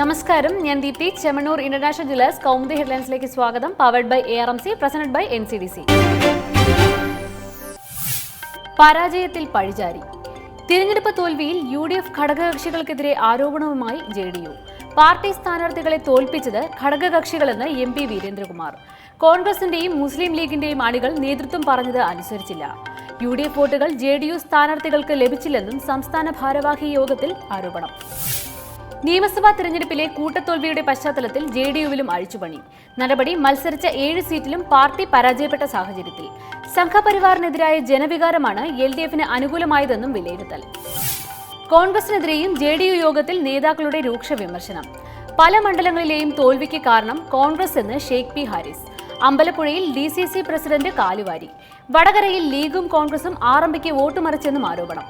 നമസ്കാരം, ഞാൻ Deepthi. Chemmanur international jewellers Kaumudi ഹെഡ്ലൈൻസിലേക്ക് സ്വാഗതം. Powered by ARMC, presented by NCDC. പരാജയത്തിൽ പഴിചാരി. തിരഞ്ഞെടുപ്പ് തോൽവിയിൽ UDF ഘടകകക്ഷികൾക്കെതിരെ ആരോപണവുമായി JDU. പാർട്ടി സ്ഥാനാർത്ഥികളെ തോൽപ്പിച്ചത് ഘടകകക്ഷികളെന്ന് MP വീരേന്ദ്രകുമാർ. കോൺഗ്രസിന്റെയും മുസ്ലിം ലീഗിന്റെയും അണികൾ നേതൃത്വം പറഞ്ഞത് അനുസരിച്ചില്ല. UDF വോട്ടുകൾ JDU സ്ഥാനാർത്ഥികൾക്ക് ലഭിച്ചില്ലെന്നും സംസ്ഥാന ഭാരവാഹി യോഗത്തിൽ ആരോപണം. നിയമസഭാ തിരഞ്ഞെടുപ്പിലെ കൂട്ടത്തോൽവിയുടെ പശ്ചാത്തലത്തിൽ JDUവിലും അഴിച്ചുപണി. നടപടി മത്സരിച്ച 7 സീറ്റിലും പാർട്ടി പരാജയപ്പെട്ട സാഹചര്യത്തിൽ സംഘപരിവാറിനെതിരായ ജനവികാരമാണ് LDFന് അനുകൂലമായതെന്നും വിലയിരുത്തൽ. കോൺഗ്രസിനെതിരെയും JDU യോഗത്തിൽ നേതാക്കളുടെ രൂക്ഷ വിമർശനം. പല മണ്ഡലങ്ങളിലെയും തോൽവിക്ക് കാരണം കോൺഗ്രസ് എന്ന് ഷെയ്ഖ് പി ഹാരിസ്. അമ്പലപ്പുഴയിൽ DCC പ്രസിഡന്റ് കാലുവാരി. വടകരയിൽ ലീഗും കോൺഗ്രസും RMPക്ക് വോട്ട് മറിച്ചെന്നും ആരോപണം.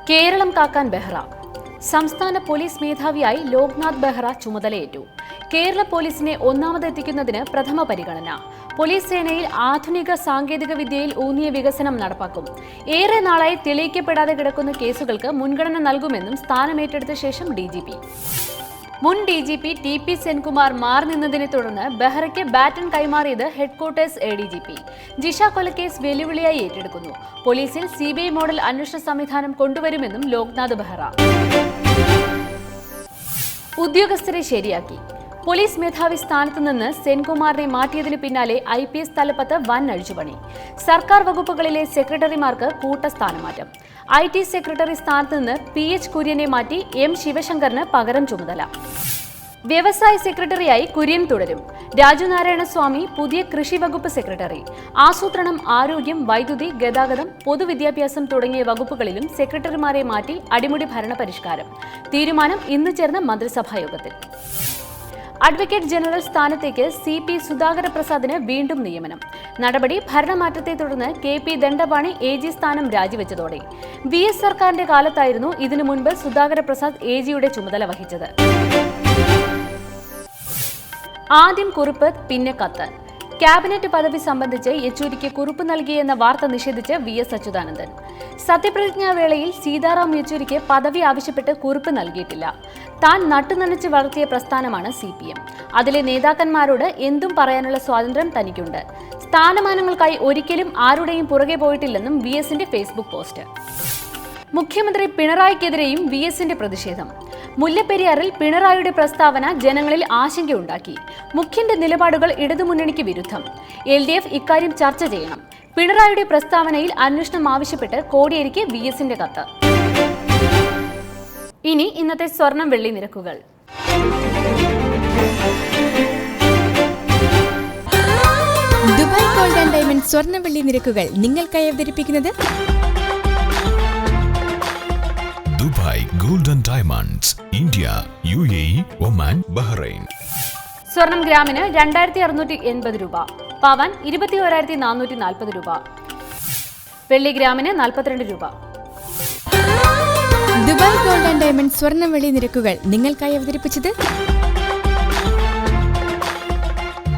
കേരളം കാക്കാൻ ബെഹ്റ. സംസ്ഥാന പോലീസ് മേധാവിയായി ലോക്നാഥ് ബെഹ്റ ചുമതലയേറ്റു. കേരള പോലീസിനെ ഒന്നാമതെത്തിക്കുന്നതിന് പ്രഥമ പരിഗണന. പോലീസ് സേനയിൽ ആധുനിക സാങ്കേതിക വിദ്യയിൽ ഊന്നിയ വികസനം നടപ്പാക്കും. ഏറെ നാളായി തെളിയിക്കപ്പെടാതെ കിടക്കുന്ന കേസുകൾക്ക് മുൻഗണന നൽകുമെന്നും സ്ഥാനമേറ്റെടുത്ത ശേഷം DGP. മുൻ DGP TP സെൻകുമാർ മാറി നിന്നതിനെ തുടർന്ന് ബെഹ്റയ്ക്ക് ബാറ്റൺ കൈമാറിയത് ഹെഡ്ക്വാർട്ടേഴ്സ് ADGP. ജിഷ കൊലക്കേസ് വെല്ലുവിളിയായി ഏറ്റെടുക്കുന്നു. പോലീസിൽ CBI മോഡൽ അന്വേഷണ സംവിധാനം കൊണ്ടുവരുമെന്നും ലോക്നാഥ് ബെഹ്റ. ഉദ്യോഗസ്ഥരെ ശരിയാക്കി. പോലീസ് മേധാവി സ്ഥാനത്ത് നിന്ന് സെൻകുമാറിനെ മാറ്റിയതിനു പിന്നാലെ IPS തലപ്പത്ത് വൻ അഴിച്ചുപണി. സർക്കാർ വകുപ്പുകളിലെ സെക്രട്ടറിമാർക്ക് കൂട്ട സ്ഥാനമാറ്റം. IT സെക്രട്ടറി സ്ഥാനത്ത് നിന്ന് PH കുര്യനെ മാറ്റി M ശിവശങ്കറിന് പകരം ചുമതല. വ്യവസായ സെക്രട്ടറിയായി കുര്യൻ തുടരും. രാജുനാരായണ സ്വാമി പുതിയ കൃഷി വകുപ്പ് സെക്രട്ടറി. ആസൂത്രണം, ആരോഗ്യം, വൈദ്യുതി, ഗതാഗതം, പൊതുവിദ്യാഭ്യാസം തുടങ്ങിയ വകുപ്പുകളിലും സെക്രട്ടറിമാരെ മാറ്റി അടിമുടി ഭരണപരിഷ്കാരം. തീരുമാനം ഇന്ന് ചേർന്ന മന്ത്രിസഭാ യോഗത്തിൽ. അഡ്വക്കേറ്റ് ജനറൽ സ്ഥാനത്തേക്ക് CP സുധാകര പ്രസാദിന് വീണ്ടും നിയമനം. നടപടി ഭരണമാറ്റത്തെ തുടർന്ന് KP ദണ്ഡപാണി AG സ്ഥാനം രാജിവെച്ചതോടെ. VS സർക്കാരിന്റെ കാലത്തായിരുന്നു ഇതിനു മുൻപ് സുധാകര പ്രസാദ് AGയുടെ ചുമതല വഹിച്ചത്. ആദ്യം കുറിപ്പ്, പിന്നെ കത്ത്. ക്യാബിനറ്റ് പദവി സംബന്ധിച്ച് യെച്ചൂരിക്ക് കുറിപ്പ് നൽകിയെന്ന വാർത്ത നിഷേധിച്ച് VS അച്യുതാനന്ദൻ. സത്യപ്രതിജ്ഞാവേളയിൽ സീതാറാം യെച്ചൂരിക്ക് പദവി ആവശ്യപ്പെട്ട് കുറിപ്പ് നൽകിയിട്ടില്ല. താൻ നട്ടുനനച്ച് വളർത്തിയ പ്രസ്ഥാനമാണ് CPM. അതിലെ നേതാക്കന്മാരോട് എന്തും പറയാനുള്ള സ്വാതന്ത്ര്യം തനിക്കുണ്ട്. സ്ഥാനമാനങ്ങൾക്കായി ഒരിക്കലും ആരുടെയും പുറകെ പോയിട്ടില്ലെന്നും VSന്റെ ഫേസ്ബുക്ക് പോസ്റ്റ്. മുഖ്യമന്ത്രി പിണറായിക്കെതിരെയും VSന്റെ പ്രതിഷേധം. മുല്ലപ്പെരിയാറിൽ പിണറായിയുടെ പ്രസ്താവന ജനങ്ങളിൽ ആശങ്കയുണ്ടാക്കി. മുഖ്യന്റെ നിലപാടുകൾ ഇടതുമുന്നണിക്ക് വിരുദ്ധം. LDF ഇക്കാര്യം ചർച്ച ചെയ്യണം. പിണറായിയുടെ പ്രസ്താവനയിൽ അന്വേഷണം ആവശ്യപ്പെട്ട് കോടിയേരിക്ക് VSന്റെ കത്ത്. ഇനി ഇന്നത്തെ സ്വർണം വെള്ളി നിരക്കുകൾ. ദുബായ് ഗോൾഡ് ആൻഡ് ഡയമണ്ട് സ്വർണ്ണ വെള്ളി നിരക്കുകൾ നിങ്ങൾക്കായി അവതരിപ്പിക്കുന്നത് Dubai gold and diamonds, India, UAE, Oman, Bahrain. സ്വർണം ഗ്രാമിന് 2680 രൂപ. പവൻ 21,440 രൂപ. വെള്ളി ഗ്രാമിന് 42 രൂപ. ദുബായ് ഗോൾഡ് ആൻഡ് ഡയമണ്ട് സ്വർണ്ണ വെള്ളി നിരക്കുകൾ നിങ്ങൾക്കായി അവതരിപ്പിച്ചത്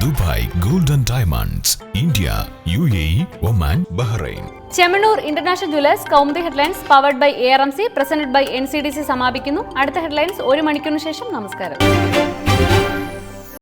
Dubai gold and diamonds, India, UAE, Oman, Bahrain. Chemmanur international jewellers Kaumudi headlines powered by ARMC, presented by NCDC സമാപിക്കുന്നു. അടുത്ത ഹെഡ്ലൈൻസ് 1 മണിക്കൂറിന് ശേഷം. നമസ്കാരം.